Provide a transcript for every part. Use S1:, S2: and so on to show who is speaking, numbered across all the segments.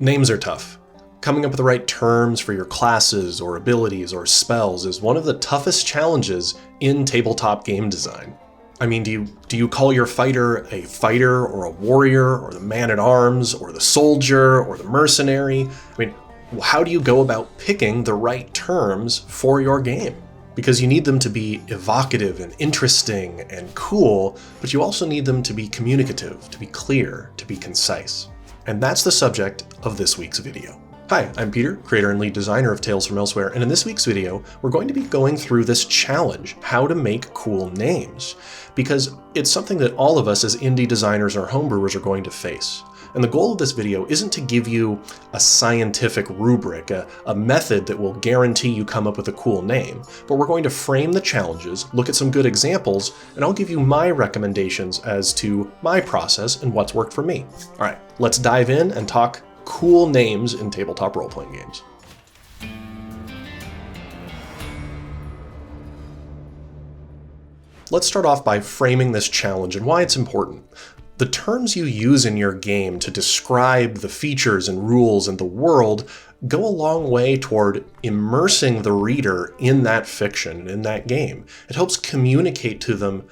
S1: Names are tough. Coming up with the right terms for your classes or abilities or spells is one of the toughest challenges in tabletop game design. I mean, do you call your fighter a fighter or a warrior or the man-at-arms or the soldier or the mercenary? I mean, how do you go about picking the right terms for your game? Because you need them to be evocative and interesting and cool, but you also need them to be communicative, to be clear, to be concise. And that's the subject of this week's video. Hi, I'm Peter, creator and lead designer of Tales from Elsewhere, and in this week's video, we're going to be going through this challenge, how to make cool names, because it's something that all of us as indie designers or homebrewers are going to face. And the goal of this video isn't to give you a scientific rubric, a method that will guarantee you come up with a cool name, but we're going to frame the challenges, look at some good examples, and I'll give you my recommendations as to my process and what's worked for me. All right, let's dive in and talk cool names in tabletop role-playing games. Let's start off by framing this challenge and why it's important. The terms you use in your game to describe the features and rules and the world go a long way toward immersing the reader in that fiction, in that game. It helps communicate to them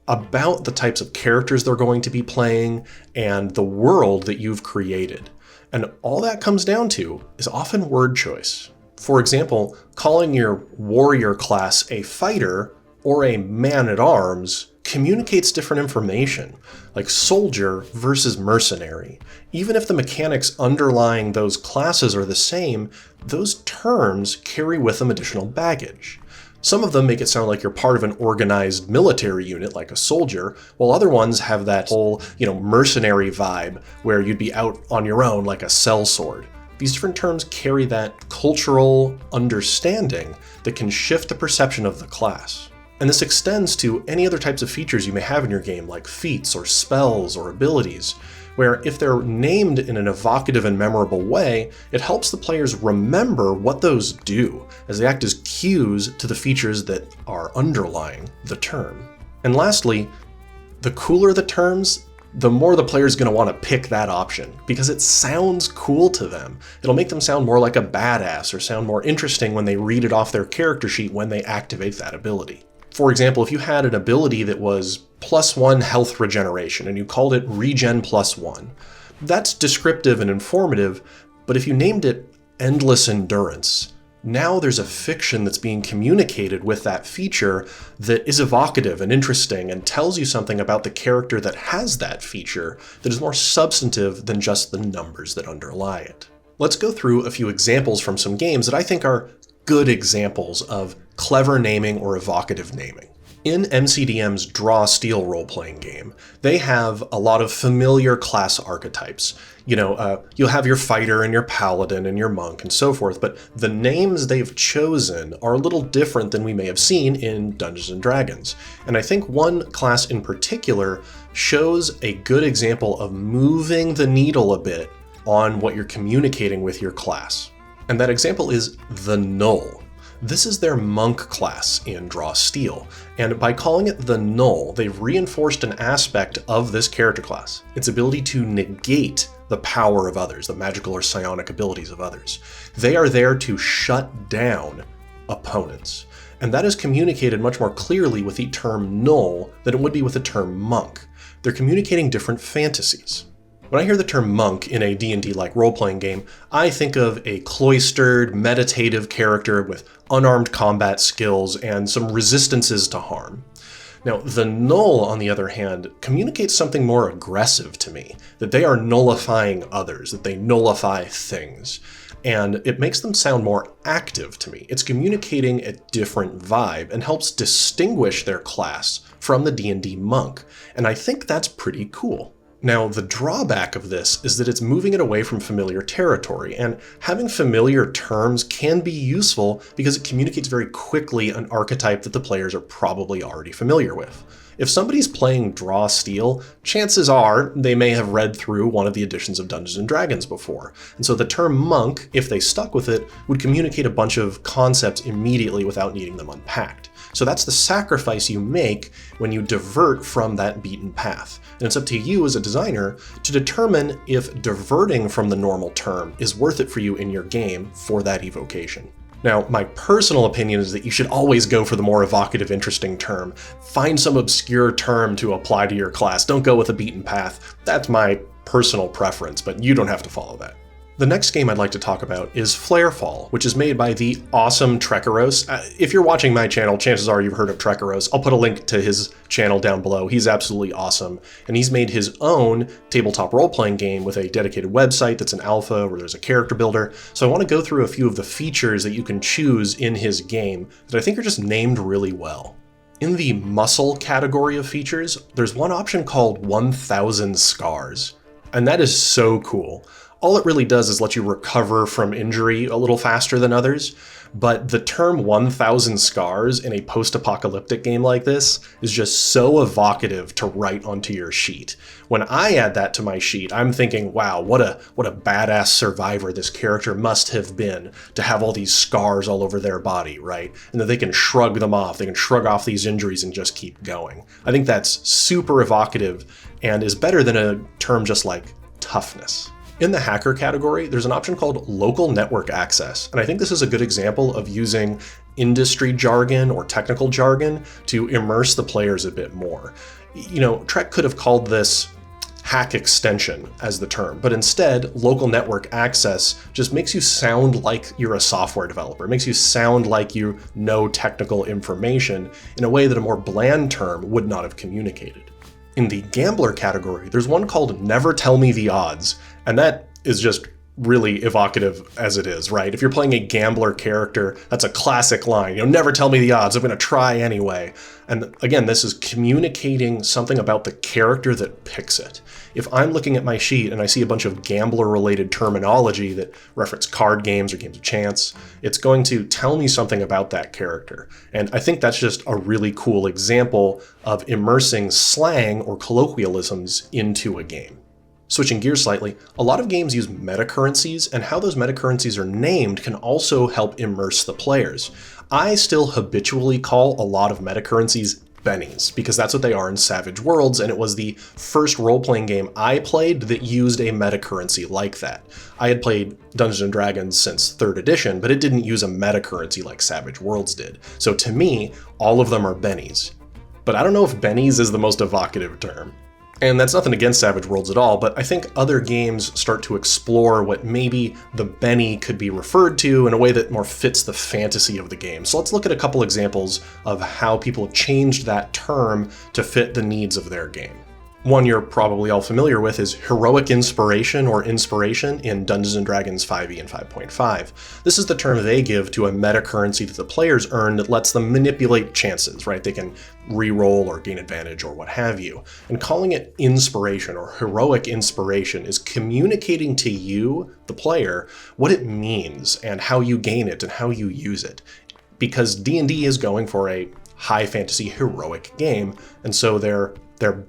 S1: about the types of characters they're going to be playing and the world that you've created. And all that comes down to is often word choice. For example, calling your warrior class a fighter or a man-at-arms communicates different information, like soldier versus mercenary. Even if the mechanics underlying those classes are the same, those terms carry with them additional baggage. Some of them make it sound like you're part of an organized military unit, like a soldier, while other ones have that whole, mercenary vibe where you'd be out on your own like a sellsword. These different terms carry that cultural understanding that can shift the perception of the class. And this extends to any other types of features you may have in your game, like feats or spells or abilities, where if they're named in an evocative and memorable way, it helps the players remember what those do, as they act as cues to the features that are underlying the term. And lastly, the cooler the terms, the more the player's going to want to pick that option, because it sounds cool to them. It'll make them sound more like a badass or sound more interesting when they read it off their character sheet when they activate that ability. For example, if you had an ability that was +1 health regeneration and you called it Regen +1, that's descriptive and informative, but if you named it Endless Endurance, now there's a fiction that's being communicated with that feature that is evocative and interesting and tells you something about the character that has that feature that is more substantive than just the numbers that underlie it. Let's go through a few examples from some games that I think are good examples of clever naming or evocative naming. In MCDM's Draw Steel role-playing game, they have a lot of familiar class archetypes. You'll have your fighter and your paladin and your monk and so forth, but the names they've chosen are a little different than we may have seen in Dungeons & Dragons. And I think one class in particular shows a good example of moving the needle a bit on what you're communicating with your class. And that example is the Null. This is their monk class in Draw Steel, and by calling it the Null, they've reinforced an aspect of this character class, its ability to negate the power of others, the magical or psionic abilities of others. They are there to shut down opponents, and that is communicated much more clearly with the term Null than it would be with the term monk. They're communicating different fantasies. When I hear the term monk in a D&D-like role-playing game, I think of a cloistered, meditative character with unarmed combat skills and some resistances to harm. Now, the Null, on the other hand, communicates something more aggressive to me, that they are nullifying others, that they nullify things, and it makes them sound more active to me. It's communicating a different vibe and helps distinguish their class from the D&D monk, and I think that's pretty cool. Now, the drawback of this is that it's moving it away from familiar territory, and having familiar terms can be useful because it communicates very quickly an archetype that the players are probably already familiar with. If somebody's playing Draw Steel, chances are they may have read through one of the editions of Dungeons & Dragons before, and so the term monk, if they stuck with it, would communicate a bunch of concepts immediately without needing them unpacked. So that's the sacrifice you make when you divert from that beaten path. And it's up to you as a designer to determine if diverting from the normal term is worth it for you in your game for that evocation. Now, my personal opinion is that you should always go for the more evocative, interesting term. Find some obscure term to apply to your class. Don't go with a beaten path. That's my personal preference, but you don't have to follow that. The next game I'd like to talk about is Flarefall, which is made by the awesome Trekaros. If you're watching my channel, chances are you've heard of Trekaros. I'll put a link to his channel down below. He's absolutely awesome. And he's made his own tabletop role-playing game with a dedicated website that's an alpha where there's a character builder. So I want to go through a few of the features that you can choose in his game that I think are just named really well. In the muscle category of features, there's one option called 1000 Scars. And that is so cool. All it really does is let you recover from injury a little faster than others, but the term 1000 Scars in a post-apocalyptic game like this is just so evocative to write onto your sheet. When I add that to my sheet, I'm thinking, wow, what a badass survivor this character must have been to have all these scars all over their body, right? And that they can shrug them off, they can shrug off these injuries and just keep going. I think that's super evocative and is better than a term just like toughness. In the hacker category, there's an option called local network access, and I think this is a good example of using industry jargon or technical jargon to immerse the players a bit more. You know, Trek could have called this hack extension as the term, but instead, local network access just makes you sound like you're a software developer. It makes you sound like you know technical information in a way that a more bland term would not have communicated. In the gambler category, there's one called Never Tell Me the Odds, and that is just really evocative as it is, right? If you're playing a gambler character, that's a classic line, never tell me the odds, I'm gonna try anyway. And again, this is communicating something about the character that picks it. If I'm looking at my sheet and I see a bunch of gambler-related terminology that reference card games or games of chance, it's going to tell me something about that character. And I think that's just a really cool example of immersing slang or colloquialisms into a game. Switching gears slightly, a lot of games use meta-currencies, and how those meta-currencies are named can also help immerse the players. I still habitually call a lot of meta-currencies bennies, because that's what they are in Savage Worlds, and it was the first role-playing game I played that used a meta-currency like that. I had played Dungeons & Dragons since 3rd edition, but it didn't use a meta-currency like Savage Worlds did. So to me, all of them are bennies. But I don't know if bennies is the most evocative term. And that's nothing against Savage Worlds at all, but I think other games start to explore what maybe the Benny could be referred to in a way that more fits the fantasy of the game. So let's look at a couple examples of how people have changed that term to fit the needs of their game. One you're probably all familiar with is heroic inspiration or inspiration in Dungeons & Dragons 5e and 5.5. This is the term they give to a meta-currency that the players earn that lets them manipulate chances, right? They can re-roll or gain advantage or what have you. And calling it inspiration or heroic inspiration is communicating to you, the player, what it means and how you gain it and how you use it. Because D&D is going for a high fantasy heroic game, and so their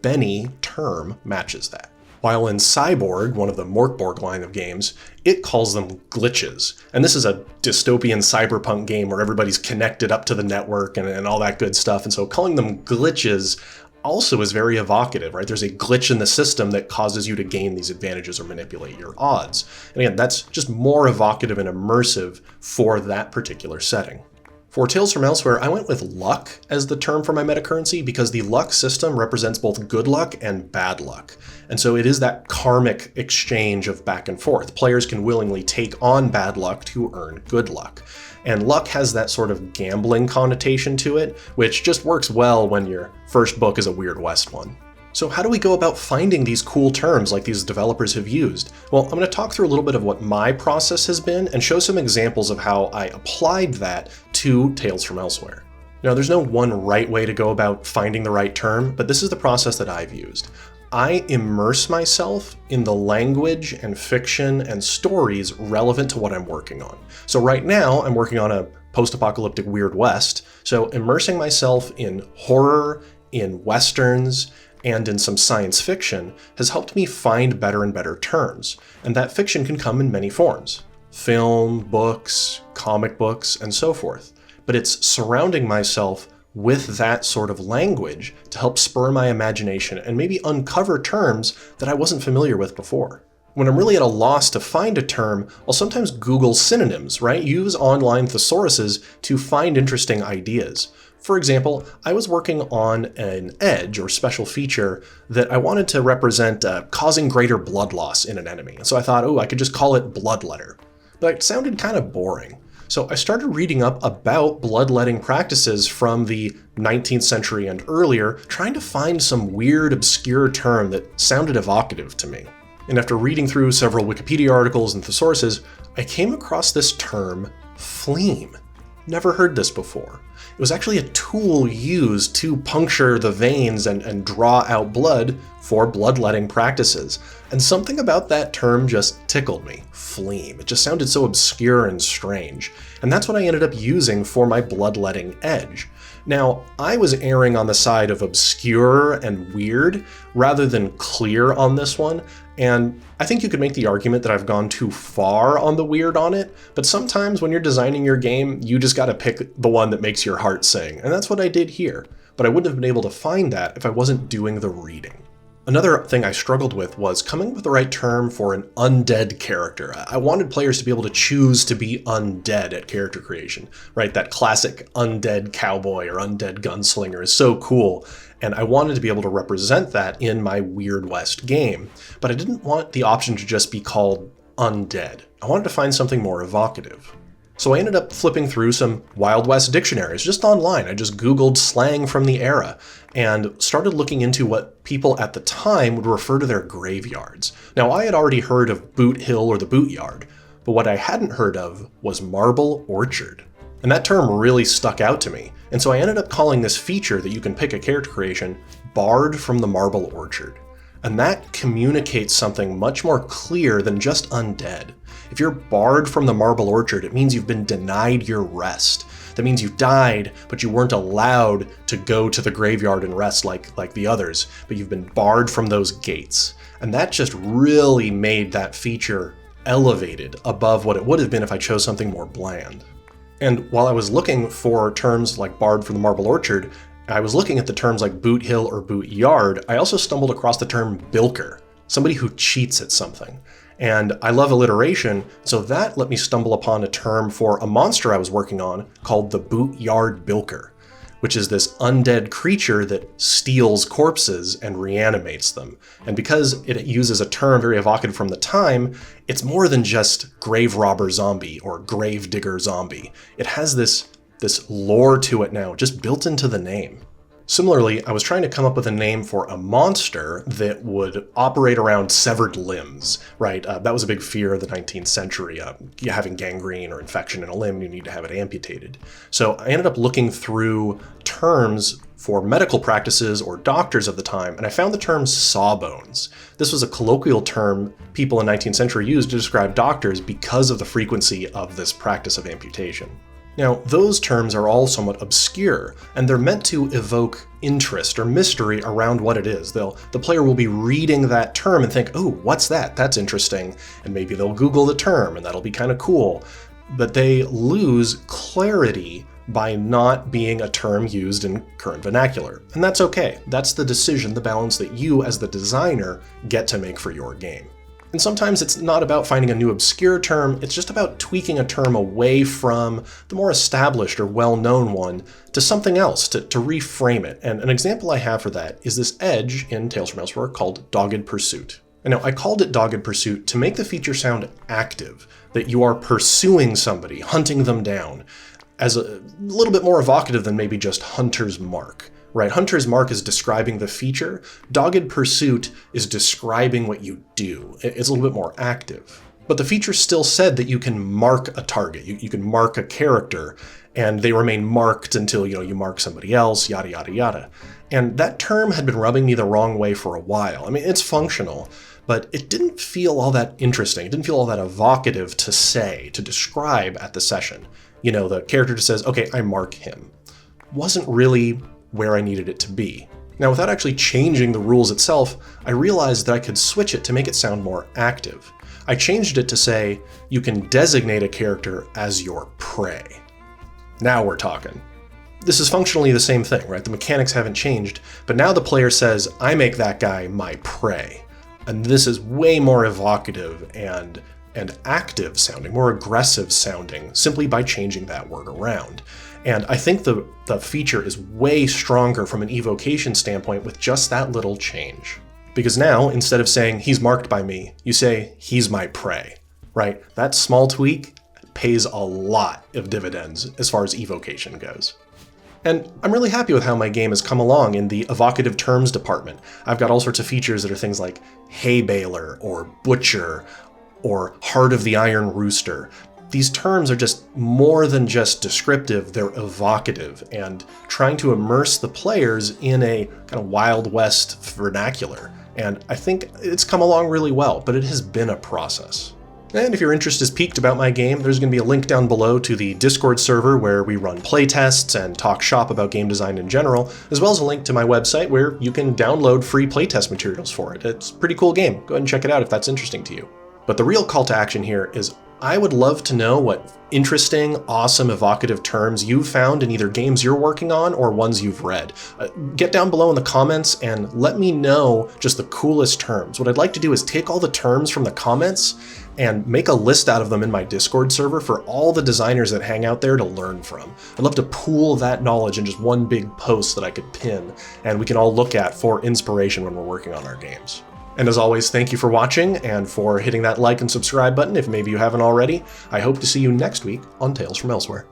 S1: Benny term matches that. While in Cyborg, one of the Morkborg line of games, it calls them glitches. And this is a dystopian cyberpunk game where everybody's connected up to the network and all that good stuff. And so calling them glitches also is very evocative, right? There's a glitch in the system that causes you to gain these advantages or manipulate your odds. And again, that's just more evocative and immersive for that particular setting. For Tales from Elsewhere, I went with luck as the term for my meta-currency because the luck system represents both good luck and bad luck. And so it is that karmic exchange of back and forth. Players can willingly take on bad luck to earn good luck. And luck has that sort of gambling connotation to it, which just works well when your first book is a Weird West one. So how do we go about finding these cool terms like these developers have used? Well, I'm going to talk through a little bit of what my process has been and show some examples of how I applied that to Tales from Elsewhere. Now, there's no one right way to go about finding the right term, but this is the process that I've used. I immerse myself in the language and fiction and stories relevant to what I'm working on. So right now, I'm working on a post-apocalyptic Weird West, so immersing myself in horror, in westerns, and in some science fiction has helped me find better and better terms, and that fiction can come in many forms. Film, books, comic books, and so forth. But it's surrounding myself with that sort of language to help spur my imagination and maybe uncover terms that I wasn't familiar with before. When I'm really at a loss to find a term, I'll sometimes Google synonyms, right? Use online thesauruses to find interesting ideas. For example, I was working on an edge or special feature that I wanted to represent causing greater blood loss in an enemy. So I thought, oh, I could just call it bloodletter. But it sounded kind of boring. So I started reading up about bloodletting practices from the 19th century and earlier, trying to find some weird, obscure term that sounded evocative to me. And after reading through several Wikipedia articles and thesauruses, I came across this term, phleem. Never heard this before. It was actually a tool used to puncture the veins and draw out blood for bloodletting practices. And something about that term just tickled me, phleem. It just sounded so obscure and strange. And that's what I ended up using for my bloodletting edge. Now, I was erring on the side of obscure and weird rather than clear on this one, and I think you could make the argument that I've gone too far on the weird on it, but sometimes when you're designing your game, you just gotta pick the one that makes your heart sing, and that's what I did here. But I wouldn't have been able to find that if I wasn't doing the reading. Another thing I struggled with was coming up with the right term for an undead character. I wanted players to be able to choose to be undead at character creation, right? That classic undead cowboy or undead gunslinger is so cool, and I wanted to be able to represent that in my Weird West game, but I didn't want the option to just be called undead. I wanted to find something more evocative. So I ended up flipping through some Wild West dictionaries just online. I just Googled slang from the era and started looking into what people at the time would refer to their graveyards. Now, I had already heard of Boot Hill or the Boot Yard, but what I hadn't heard of was Marble Orchard. And that term really stuck out to me. And so I ended up calling this feature that you can pick a character creation, Bard from the Marble Orchard. And that communicates something much more clear than just undead. If you're barred from the Marble Orchard, it means you've been denied your rest. That means you died, but you weren't allowed to go to the graveyard and rest like the others, but you've been barred from those gates. And that just really made that feature elevated above what it would have been if I chose something more bland. And while I was looking for terms like barred from the Marble Orchard, I was looking at the terms like Boot Hill or Boot Yard, I also stumbled across the term bilker, somebody who cheats at something. And I love alliteration, so that let me stumble upon a term for a monster I was working on called the Boot Yard Bilker, which is this undead creature that steals corpses and reanimates them. And because it uses a term very evocative from the time, it's more than just grave robber zombie or grave digger zombie. It has this lore to it now, just built into the name. Similarly, I was trying to come up with a name for a monster that would operate around severed limbs, right? That was a big fear of the 19th century. Having gangrene or infection in a limb, you need to have it amputated. So I ended up looking through terms for medical practices or doctors of the time, and I found the term sawbones. This was a colloquial term people in 19th century used to describe doctors because of the frequency of this practice of amputation. Now, those terms are all somewhat obscure, and they're meant to evoke interest or mystery around what it is. The player will be reading that term and think, oh, what's that? That's interesting. And maybe they'll Google the term, and that'll be kind of cool. But they lose clarity by not being a term used in current vernacular. And that's okay. That's the decision, the balance that you as the designer get to make for your game. And sometimes it's not about finding a new obscure term, it's just about tweaking a term away from the more established or well-known one to something else, to reframe it. And an example I have for that is this edge in Tales from Elsewhere called Dogged Pursuit. And now I called it Dogged Pursuit to make the feature sound active, that you are pursuing somebody, hunting them down, as a little bit more evocative than maybe just Hunter's Mark. Right, Hunter's Mark is describing the feature. Dogged Pursuit is describing what you do. It's a little bit more active. But the feature still said that you can mark a target. You can mark a character, and they remain marked until you mark somebody else, yada, yada, yada. And that term had been rubbing me the wrong way for a while. I mean, it's functional, but it didn't feel all that interesting. It didn't feel all that evocative to say, to describe at the session. The character just says, okay, I mark him. Wasn't really where I needed it to be. Now, without actually changing the rules itself, I realized that I could switch it to make it sound more active. I changed it to say, you can designate a character as your prey. Now we're talking. this is functionally the same thing, right? The mechanics haven't changed, but now the player says, I make that guy my prey. And this is way more evocative and active sounding, more aggressive sounding, simply by changing that word around. And I think the feature is way stronger from an evocation standpoint with just that little change. Because now, instead of saying, he's marked by me, you say, he's my prey, right? That small tweak pays a lot of dividends as far as evocation goes. And I'm really happy with how my game has come along in the evocative terms department. I've got all sorts of features that are things like hay baler, or butcher, or heart of the iron rooster. These terms are just more than just descriptive, they're evocative, and trying to immerse the players in a kind of Wild West vernacular. And I think it's come along really well, but it has been a process. And if your interest is piqued about my game, there's going to be a link down below to the Discord server where we run playtests and talk shop about game design in general, as well as a link to my website where you can download free playtest materials for it. It's a pretty cool game. Go ahead and check it out if that's interesting to you. But the real call to action here is I would love to know what interesting, awesome, evocative terms you've found in either games you're working on or ones you've read. Get down below in the comments and let me know just the coolest terms. What I'd like to do is take all the terms from the comments and make a list out of them in my Discord server for all the designers that hang out there to learn from. I'd love to pool that knowledge in just one big post that I could pin and we can all look at for inspiration when we're working on our games. And as always, thank you for watching and for hitting that like and subscribe button if maybe you haven't already. I hope to see you next week on Tales from Elsewhere.